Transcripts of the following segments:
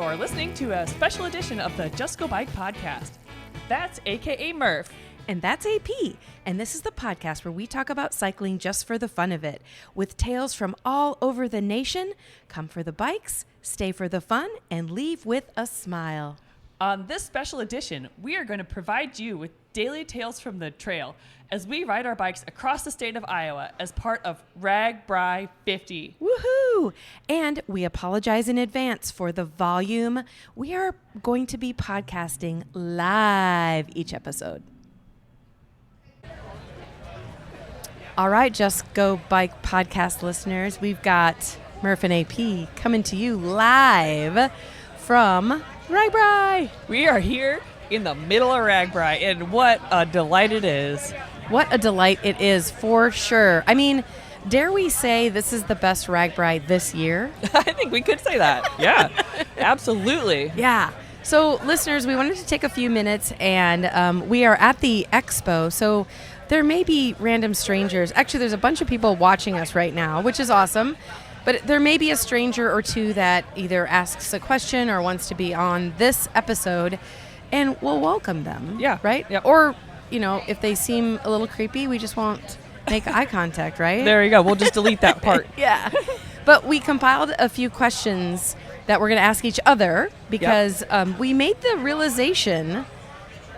You're listening to a special edition of the Just Go Bike podcast. That's AKA Murph. And that's AP. And this is the podcast where we talk about cycling just for the fun of it. With tales from all over the nation. Come for the bikes, stay for the fun, and leave with a smile. On this special edition, we are going to provide you with daily tales from the trail as we ride our bikes across the state of Iowa as part of RAGBRAI 50. Woohoo! And we apologize in advance for the volume. We are going to be podcasting live each episode. All right, Just Go Bike podcast listeners, we've got Murph and AP coming to you live from RAGBRAI. We are here in the middle of RAGBRAI, and what a delight it is. What a delight it is, for sure. I mean, dare we say this is the best RAGBRAI this year? I think we could say that. Yeah, absolutely. Yeah. So, listeners, we wanted to take a few minutes, and we are at the expo, so there may be random strangers. Actually, there's a bunch of people watching us right now, which is awesome. But there may be a stranger or two that either asks a question or wants to be on this episode, and we'll welcome them. Yeah. Right? Yeah. Or, you know, if they seem a little creepy, we just won't make eye contact, right? There you go. We'll just delete that part. Yeah. But we compiled a few questions that we're going to ask each other because we made the realization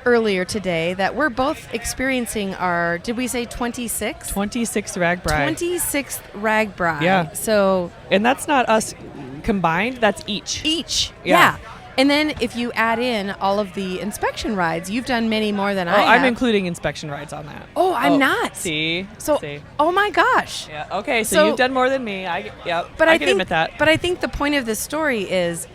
earlier today that we're both experiencing our, did we say 26th? 26th RAGBRAI. 26th RAGBRAI. Yeah. So. And that's not us combined, that's each. Each. Yeah. And then if you add in all of the inspection rides, you've done many more than I have. I'm including inspection rides on that. Oh, I'm not. See? So, See. Oh my gosh. Yeah. Okay, so you've done more than me. I can admit that. But I think the point of this story is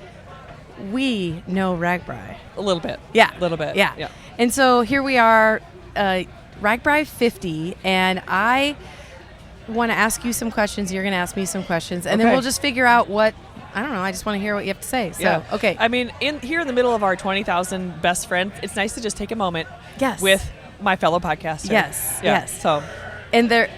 we know RAGBRAI. A little bit. Yeah. A little bit. Yeah. And so here we are, RAGBRAI 50, and I want to ask you some questions. You're going to ask me some questions, and then we'll just figure out what, I don't know, I just want to hear what you have to say. So, okay. I mean, here in the middle of our 20,000 best friends, it's nice to just take a moment with my fellow podcaster. Yes, yeah. yes. So, and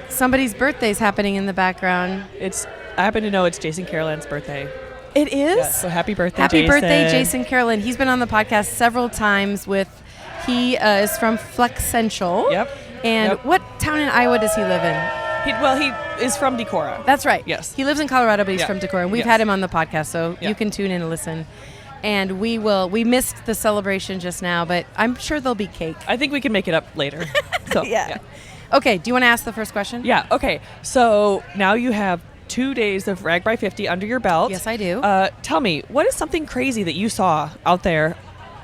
somebody's birthday's happening in the background. I happen to know it's Jason Carolan's birthday. It is? Yeah, so happy birthday, Happy Jason. birthday, Jason Carolan. He's been on the podcast several times he is from Flex Central. Yep. And what town in Iowa does he live in? He is from Decorah. That's right. Yes. He lives in Colorado, but he's from Decorah. And we've had him on the podcast, so you can tune in and listen. And we missed the celebration just now, but I'm sure there'll be cake. I think we can make it up later. So yeah. Okay, do you want to ask the first question? Yeah, okay. So now you have 2 days of RAGBRAI 50 under your belt. Yes, I do. Tell me, what is something crazy that you saw out there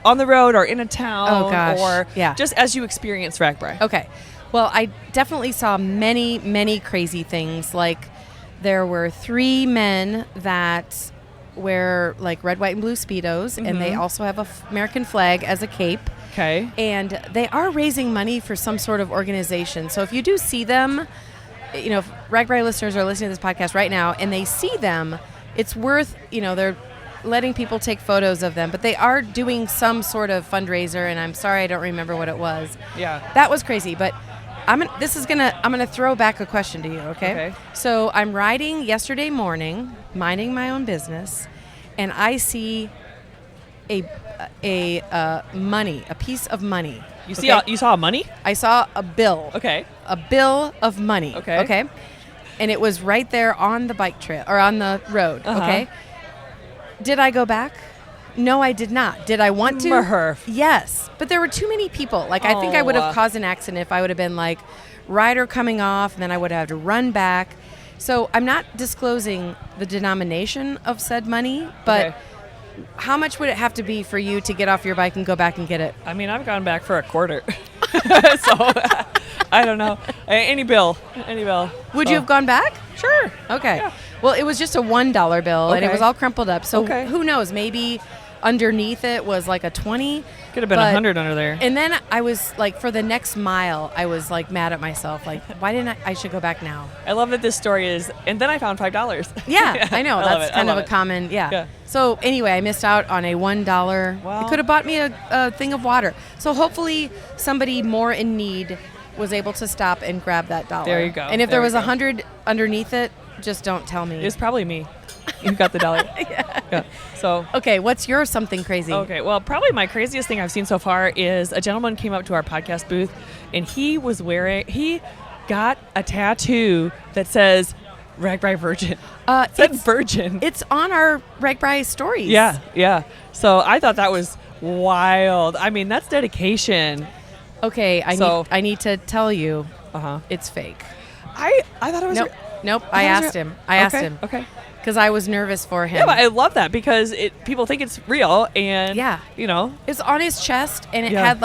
on the road or in a town or just as you experienced RAGBRAI? Okay. Well, I definitely saw many, many crazy things. Like there were 3 men that wear like red, white, and blue Speedos, and they also have a American flag as a cape. Okay. And they are raising money for some sort of organization. So if you do see them, you know, if RAGBRAI listeners are listening to this podcast right now and they see them, it's worth, they're letting people take photos of them, but they are doing some sort of fundraiser, and I'm sorry I don't remember what it was. Yeah. That was crazy, but I'm gonna throw back a question to you, okay? So I'm riding yesterday morning, minding my own business, and I see a piece of money. You saw money? I saw a bill. Okay. A bill of money. Okay. Okay. And it was right there on the bike trail or on the road. Uh-huh. Okay. Did I go back? No, I did not. Did I want to? Murph. Yes. But there were too many people. Like, I think I would have caused an accident if I would have been like rider coming off, and then I would have to run back. So I'm not disclosing the denomination of said money, but how much would it have to be for you to get off your bike and go back and get it? I mean, I've gone back for a quarter. So I don't know. Any bill. Would you have gone back? Sure. Okay. Yeah. Well, it was just a $1 bill, and it was all crumpled up. So who knows? Maybe underneath it was like a 20. Could have been 100 under there. And then I was like, for the next mile, I was like mad at myself. Like, why didn't I should go back now. I love that this story is, and then I found $5. Yeah, I know. That's kind of a common, yeah. So anyway, I missed out on a $1. Wow. It could have bought me a thing of water. So hopefully somebody more in need was able to stop and grab that $1. There you go. And if there was 100 underneath it, just don't tell me. It's probably me. You got the dolly. Yeah. So. Okay, what's your something crazy? Okay, well, probably my craziest thing I've seen so far is a gentleman came up to our podcast booth, and he got a tattoo that says RAGBRAI Virgin. It said Virgin. It's on our RAGBRAI stories. Yeah. So I thought that was wild. I mean, that's dedication. Okay, I need to tell you, it's fake. I thought it was. Nope. I asked him. Okay. Because I was nervous for him. Yeah, but I love that because people think it's real, and it's on his chest, and it had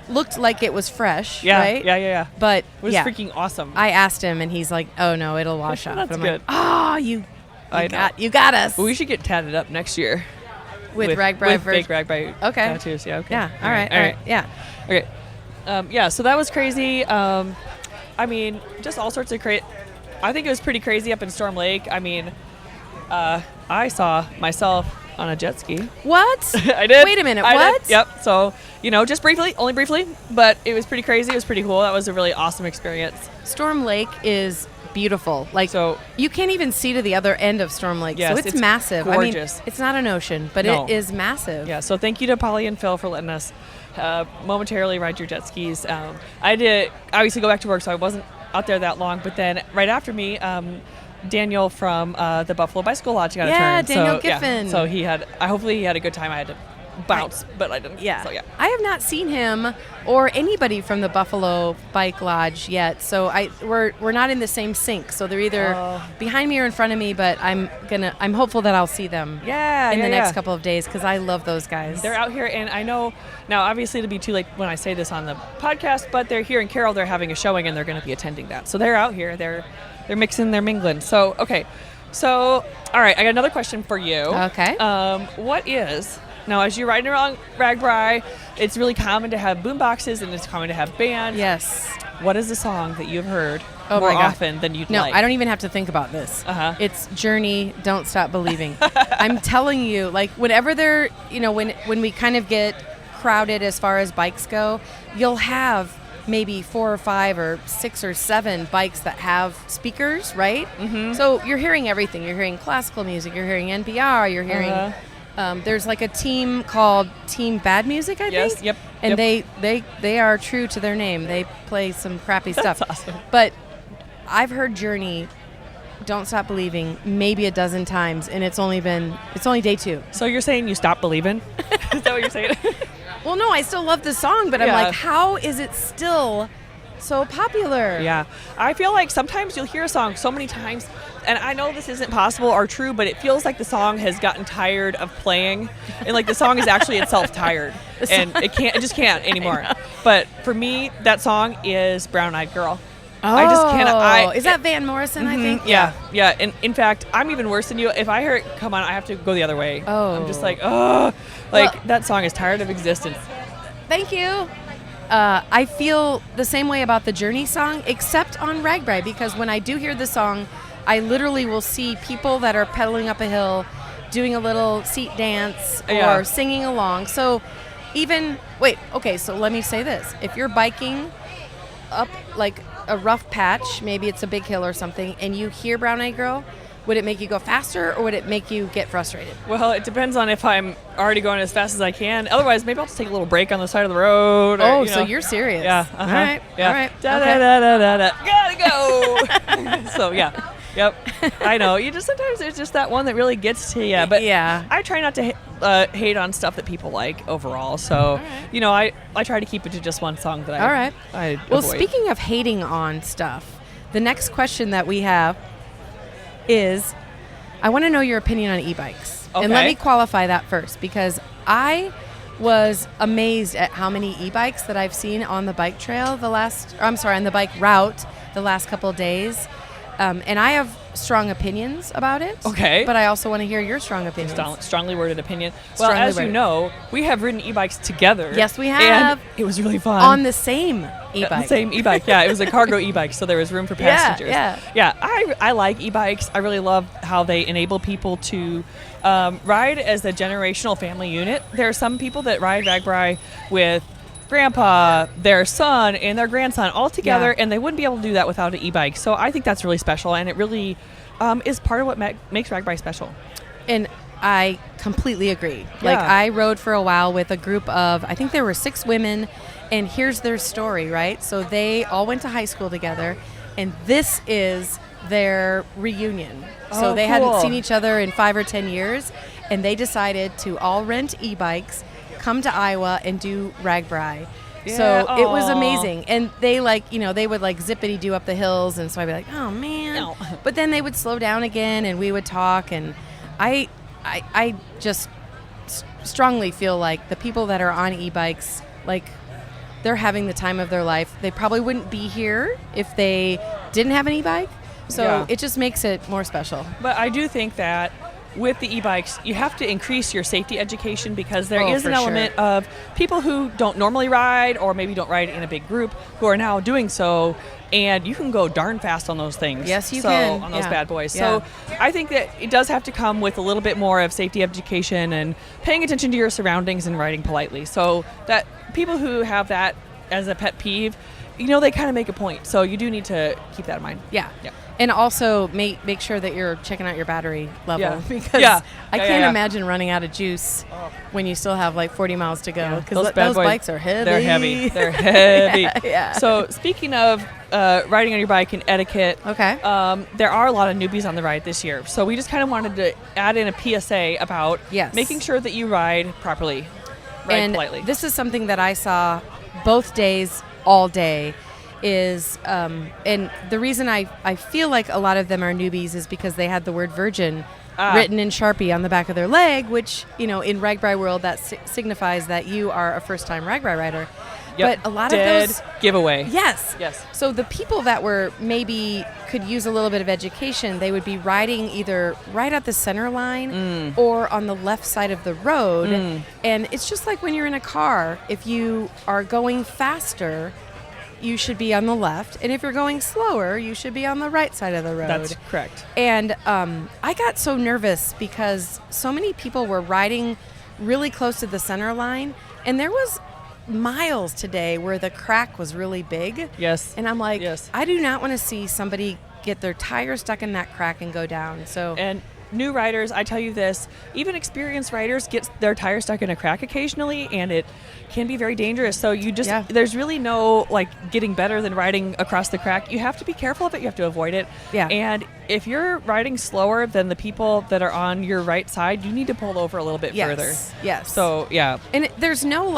looked like it was fresh. Yeah, right? Yeah. But it was freaking awesome. I asked him, and he's like, "Oh no, it'll wash off." That's but I'm good. Like, you got us. Well, we should get tatted up next year with RAGBRAI fake RAGBRAI tattoos. Yeah. Okay. Yeah. All right. Yeah. Okay. So that was crazy. I mean, just all sorts of crazy. I think it was pretty crazy up in Storm Lake. I mean, I saw myself on a jet ski. What? I did. Wait a minute. I what? Did. Yep. So, just only briefly, but it was pretty crazy. It was pretty cool. That was a really awesome experience. Storm Lake is beautiful. So you can't even see to the other end of Storm Lake. Yes, so it's massive. Gorgeous. I mean, it's not an ocean, but it is massive. Yeah. So thank you to Polly and Phil for letting us momentarily ride your jet skis. I did obviously go back to work, so I wasn't out there that long. But then right after me, Daniel from the Buffalo Bicycle Lodge got a turn. Yeah, Daniel Giffen. So hopefully he had a good time. I had to bounce, but I didn't. Yeah. So, yeah. I have not seen him or anybody from the Buffalo Bike Lodge yet. So we're not in the same sync. So they're either behind me or in front of me, but I'm hopeful that I'll see them in the next couple of days because I love those guys. They're out here, and I know now obviously it'll be too late when I say this on the podcast, but they're here in Carroll. They're having a showing and they're going to be attending that. So they're out here. They're mixing, they're mingling. So okay. So all right, I got another question for you. Okay. What is now, as you're riding around RAGBRAI, it's really common to have boom boxes and it's common to have bands. Yes. What is the song that you've heard more my God. often than you'd No, like? I don't even have to think about this. It's Journey, Don't Stop Believing. I'm telling you, like whenever they're, when we kind of get crowded as far as bikes go, you'll have maybe 4 or 5 or 6 or 7 bikes that have speakers, right? Mm-hmm. So you're hearing everything. You're hearing classical music. You're hearing NPR. You're hearing... there's like a team called Team Bad Music, I think. Yep. And they are true to their name. They play some crappy stuff. That's awesome. But I've heard Journey, Don't Stop Believing maybe a dozen times, and it's only day 2. So you're saying you stopped believing? Is that what you're saying? Well, no, I still love the song, but I'm like, how is it still so popular? Yeah. I feel like sometimes you'll hear a song so many times, and I know this isn't possible or true, but it feels like the song has gotten tired of playing, and like the song is actually itself tired, and it just can't anymore. But for me, that song is Brown Eyed Girl. Oh, I just can't. Is that Van Morrison, I think? Yeah. And in fact, I'm even worse than you. If I hear it come on, I have to go the other way. Oh. I'm just like, that song is tired of existence. Thank you. I feel the same way about the Journey song, except on RAGBRAI, because when I do hear the song, I literally will see people that are pedaling up a hill, doing a little seat dance or singing along. So so let me say this. If you're biking up like a rough patch, maybe it's a big hill or something, and you hear Brown Eyed Girl, would it make you go faster or would it make you get frustrated? Well, it depends on if I'm already going as fast as I can. Otherwise, maybe I'll just take a little break on the side of the road. So you're serious. Yeah. All right. Yeah. All right. Da, da, da, da, da, da. Gotta go. So, yeah. Yep. I know. Sometimes there's just that one that really gets to you. But I try not to hate on stuff that people like overall. So, I try to keep it to just one song that I Well, avoid. Speaking of hating on stuff, the next question that we have is, I want to know your opinion on e-bikes. Okay. And let me qualify that first, because I was amazed at how many e-bikes that I've seen on the bike trail on the bike route the last couple of days. And I have strong opinions about it. Okay. But I also want to hear your strong opinions. Strongly worded opinion. Well, as you know, we have ridden e-bikes together. Yes, we have. And it was really fun. On the same e-bike. The same e-bike. Yeah, it was a cargo e-bike, so there was room for passengers. Yeah, I like e-bikes. I really love how they enable people to ride as a generational family unit. There are some people that ride RAGBRAI with grandpa, their son, and their grandson all together, and they wouldn't be able to do that without an e-bike. So I think that's really special, and it really is part of what makes RAGBRAI special. And I completely agree. Like, I rode for a while with a group of, I think there were 6 women, and here's their story, right? So they all went to high school together, and this is their reunion. So they hadn't seen each other in 5 or 10 years, and they decided to all rent e-bikes, come to Iowa, and do RAGBRAI. Yeah. So it was amazing. And they they would like zippity-doo up the hills, and so I'd be like, oh man. No. But then they would slow down again, and we would talk, and I just strongly feel like the people that are on e-bikes, like, they're having the time of their life. They probably wouldn't be here if they didn't have an e-bike. So it just makes it more special. But I do think that with the e-bikes, you have to increase your safety education, because there is an element of people who don't normally ride, or maybe don't ride in a big group, who are now doing so, and you can go darn fast on those things. Yes, you can. On those bad boys. Yeah. So I think that it does have to come with a little bit more of safety education and paying attention to your surroundings and riding politely. So that people who have that as a pet peeve, they kind of make a point. So you do need to keep that in mind. Yeah. And also make sure that you're checking out your battery level, because I can't imagine running out of juice when you still have like 40 miles to go, because those bikes are heavy. They're heavy. They're heavy. Yeah. So speaking of riding on your bike and etiquette, there are a lot of newbies on the ride this year. So we just kind of wanted to add in a PSA about making sure that you ride properly, ride politely. This is something that I saw both days, all day. Is and the reason I feel like a lot of them are newbies is because they had the word virgin written in Sharpie on the back of their leg, which, in RAGBRAI world, that signifies that you are a first-time RAGBRAI rider. Yep. But a lot of those giveaway. Yes. Yes. So the people that were maybe could use a little bit of education, they would be riding either right at the center line or on the left side of the road. And it's just like when you're in a car, if you are going faster, you should be on the left, and if you're going slower, you should be on the right side of the road. That's correct. And I got so nervous because so many people were riding really close to the center line, and there was miles today where the crack was really big. Yes. And I'm like, I do not want to see somebody get their tire stuck in that crack and go down. And new riders, I tell you this, even experienced riders get their tire stuck in a crack occasionally, and it can be very dangerous. So you just, there's really no getting better than riding across the crack. You have to be careful of it. You have to avoid it. Yeah. And if you're riding slower than the people that are on your right side, you need to pull over a little bit further. Yes. So, And there's no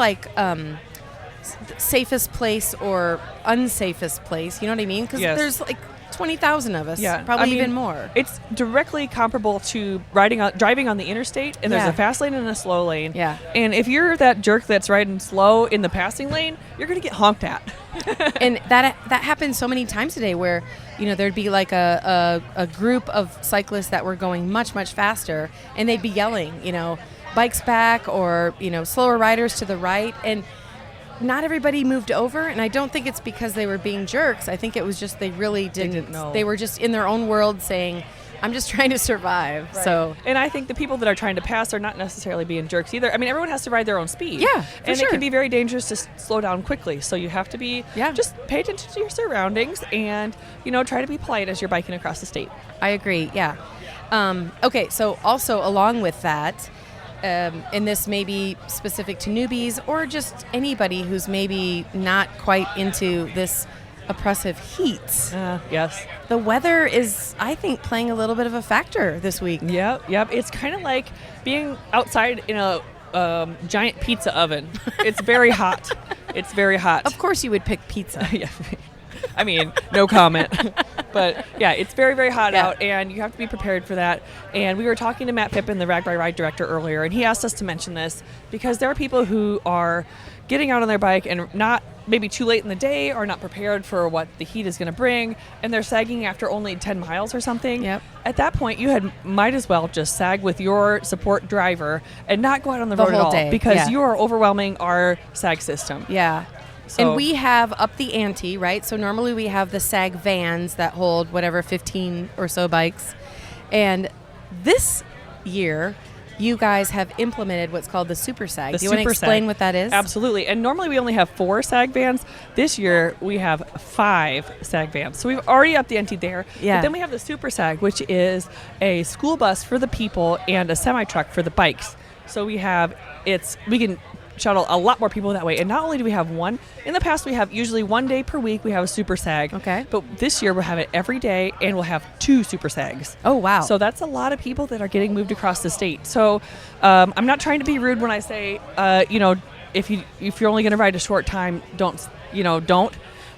safest place or unsafest place. You know what I mean? Because there's 20,000 of us, probably even more. It's directly comparable to driving on the interstate, and there's a fast lane and a slow lane. Yeah. And if you're that jerk that's riding slow in the passing lane, you're going to get honked at. And that happened so many times today where, there'd be like a group of cyclists that were going much, much faster, and they'd be yelling, bikes back, or, slower riders to the right. And not everybody moved over, and I don't think it's because they were being jerks. I think it was just they really didn't know. They were just in their own world saying, I'm just trying to survive. Right. So, and I think the people that are trying to pass are not necessarily being jerks either. I mean, everyone has to ride their own speed. Yeah, and it can be very dangerous to slow down quickly. So you have to be just pay attention to your surroundings, and try to be polite as you're biking across the state. I agree. Yeah. Okay. So also along with that, and this may be specific to newbies or just anybody who's maybe not quite into this oppressive heat. Yes. The weather is, I think, playing a little bit of a factor this week. Yep. It's kind of like being outside in a giant pizza oven. It's very hot. It's very hot. Of course you would pick pizza. Yeah. I mean, no comment. But yeah, it's very, very hot out, and you have to be prepared for that. And we were talking to Matt Pippin, the RAGBRAI ride director, earlier, and he asked us to mention this because there are people who are getting out on their bike and not maybe too late in the day or not prepared for what the heat is going to bring, and they're sagging after only 10 miles or something. Yep. At that point, you might as well just sag with your support driver and not go out on the road at all day. Because you are overwhelming our sag system. Yeah. So. And we have up the ante, right? So normally we have the SAG vans that hold 15 or so bikes. And this year, you guys have implemented what's called the Super Sag. Do you want to Super explain Sag. what that is? Absolutely. And normally we only have 4 SAG vans. This year we have 5 SAG vans. So we've already upped the ante there. Yeah. But then we have the Super Sag, which is a school bus for the people and a semi-truck for the bikes. So we can shuttle a lot more people that way. And not only do we have one, in the past we have usually 1 day per week we have a Super Sag. Okay. But this year we'll have it every day, and we'll have 2 Super Sags. Oh, wow. So that's a lot of people that are getting moved across the state. So I'm not trying to be rude when I say, if you're only going to ride a short time, don't.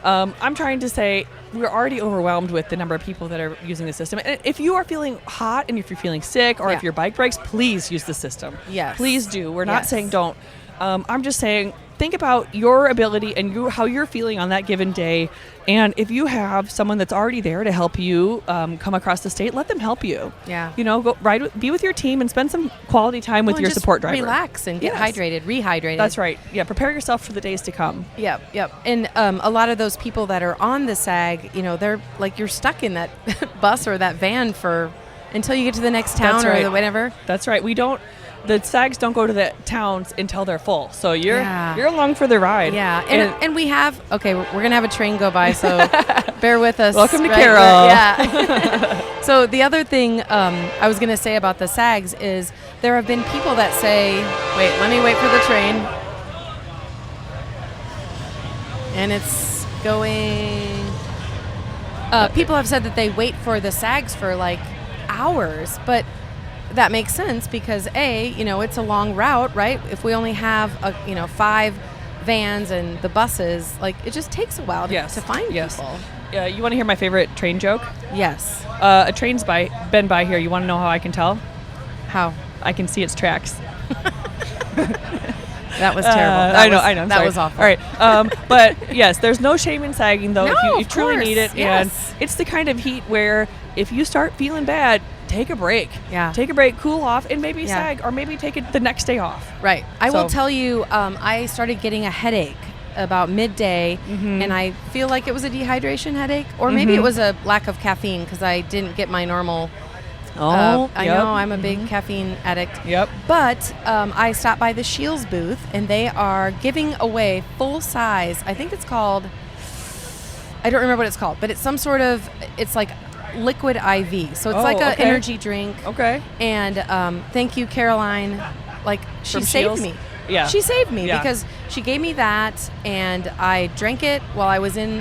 I'm trying to say we're already overwhelmed with the number of people that are using the system. And if you are feeling hot and if you're feeling sick or if your bike breaks, please use the system. Yes. Please do. We're not saying don't. I'm just saying think about your ability and how you're feeling on that given day. And if you have someone that's already there to help you come across the state, let them help you. Yeah. Go be with your team and spend some quality time with your just support driver. Relax and get rehydrated. That's right. Yeah. Prepare yourself for the days to come. Yep. And a lot of those people that are on the SAG, they're like, you're stuck in that bus or that van until you get to the next town or whatever. That's right. The SAGs don't go to the towns until they're full. So you're along for the ride. Yeah. And we have, we're going to have a train go by, so bear with us. Welcome to Carroll. Yeah. So the other thing I was going to say about the SAGs is there have been people that say, wait, let me wait for the train. And it's going. People have said that they wait for the SAGs for like hours, but that makes sense because it's a long route, right? If we only have 5 vans and the buses, like it just takes a while to find people. You want to hear my favorite train joke? Yes. A train's been by here. You want to know how I can tell? How? I can see its tracks. That was terrible. I know. That was awful. All right. But yes, there's no shame in sagging though. No, if you truly need it. Yes. And it's the kind of heat where if you start feeling bad, take a break. Yeah. Take a break, cool off, and maybe sag, or maybe take it the next day off. Right. I will tell you, I started getting a headache about midday, and I feel like it was a dehydration headache, or maybe it was a lack of caffeine because I didn't get my normal. I know I'm a big caffeine addict. Yep. But I stopped by the Shields booth, and they are giving away full size. I think it's called. I don't remember what it's called, but it's some sort of. It's like liquid IV. So it's like an energy drink. Okay. And thank you, Caroline. Like she saved me. Yeah. She saved me because she gave me that, and I drank it while I was in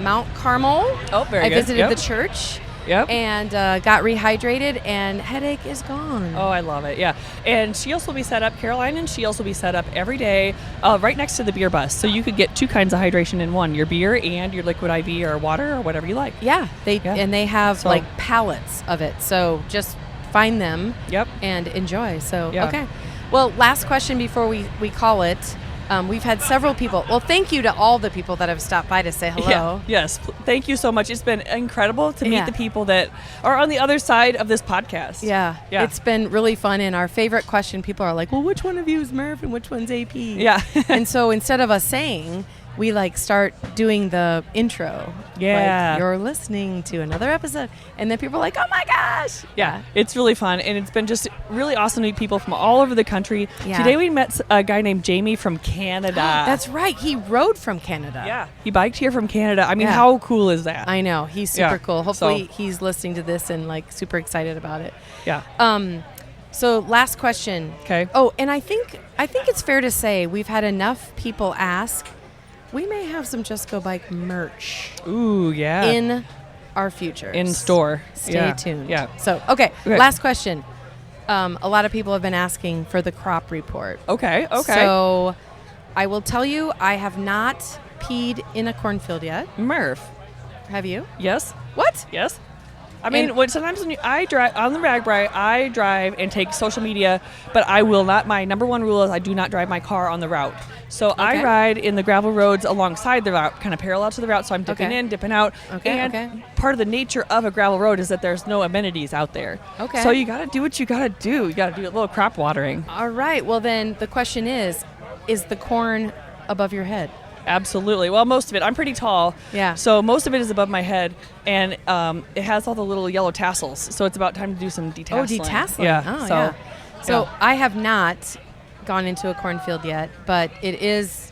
Mount Carmel. Oh, very good. I visited the church. Yep. And got rehydrated, and headache is gone. Oh, I love it. Yeah. And Shields will be set up, Caroline and Shields will be set up every day right next to the beer bus. So you could get 2 kinds of hydration in one, your beer and your liquid IV or water or whatever you like. Yeah. And they have like pallets of it. So just find them and enjoy. So, okay. Well, last question before we call it. We've had several people. Well, thank you to all the people that have stopped by to say hello. Yeah. Yes. Thank you so much. It's been incredible to meet the people that are on the other side of this podcast. Yeah. It's been really fun. And our favorite question, people are like, well, which one of you is Murph and which one's AP? Yeah. And so instead of us saying, we start doing the intro. Yeah. Like, you're listening to another episode. And then people are like, oh my gosh. Yeah. It's really fun. And it's been just really awesome to meet people from all over the country. Yeah. Today we met a guy named Jamie from Canada. That's right. He rode from Canada. Yeah. He biked here from Canada. I mean, how cool is that? I know. He's super cool. Hopefully he's listening to this and super excited about it. Yeah. So last question. Okay. Oh, and I think it's fair to say we've had enough people ask. We may have some Just Go Bike merch. Ooh, yeah. In our future. In store. Stay tuned. Yeah. So, okay. Last question. A lot of people have been asking for the crop report. Okay. So, I will tell you, I have not peed in a cornfield yet. Murph. Have you? Yes. What? Yes. I mean, sometimes when I drive on the RAGBRAI, I drive and take social media, but I will not. My number one rule is I do not drive my car on the route. So I ride in the gravel roads alongside the route, kind of parallel to the route. So I'm dipping in, dipping out. And part of the nature of a gravel road is that there's no amenities out there. Okay. So you got to do what you got to do. You got to do a little crop watering. All right. Well, then the question is the corn above your head? Absolutely. Well, most of it. I'm pretty tall. Yeah. So most of it is above my head, and it has all the little yellow tassels. So it's about time to do some detasseling. Oh, detasseling. Yeah. Oh, so, yeah. So Yeah. I have not gone into a cornfield yet, but it's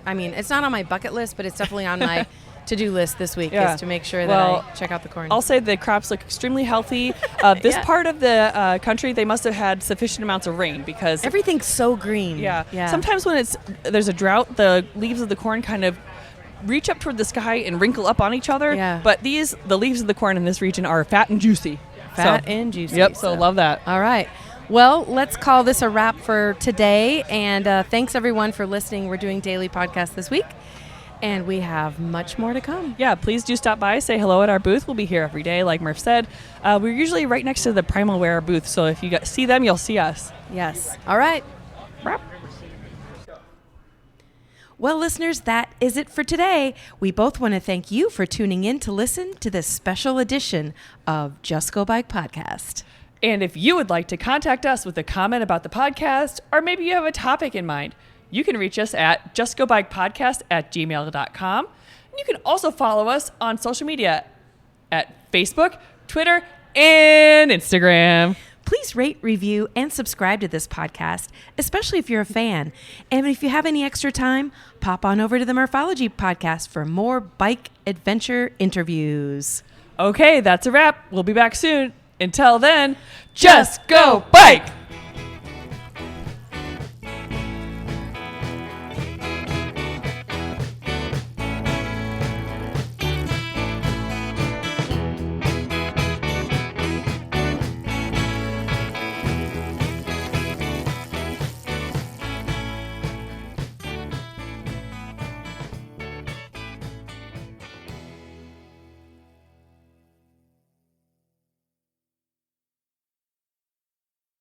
not on my bucket list, but it's definitely on my to-do list this week Yeah. is to make sure that Well, I check out the corn. I'll say the crops look extremely healthy. This Yeah. part of the country, they must have had sufficient amounts of rain because Everything's so green. yeah. Yeah. Sometimes when there's a drought, the leaves of the corn kind of reach up toward the sky and wrinkle up on each other. Yeah. But the leaves of the corn in this region are fat and juicy. Fat So- and juicy. Yep. So love that. All right. Well, let's call this a wrap for today. And thanks, everyone, for listening. We're doing daily podcasts this week, and we have much more to come. Yeah, please do stop by, say hello at our booth. We'll be here every day, like Murph said. We're usually right next to the Primal Wear booth, so if you see them, you'll see us. Yes. All right. Wrap. Well, listeners, that is it for today. We both want to thank you for tuning in to listen to this special edition of Just Go Bike Podcast. And if you would like to contact us with a comment about the podcast, or maybe you have a topic in mind, you can reach us at justgobikepodcast@gmail.com. And you can also follow us on social media at Facebook, Twitter, and Instagram. Please rate, review, and subscribe to this podcast, especially if you're a fan. And if you have any extra time, pop on over to the Murphology podcast for more bike adventure interviews. Okay, that's a wrap. We'll be back soon. Until then, just go bike!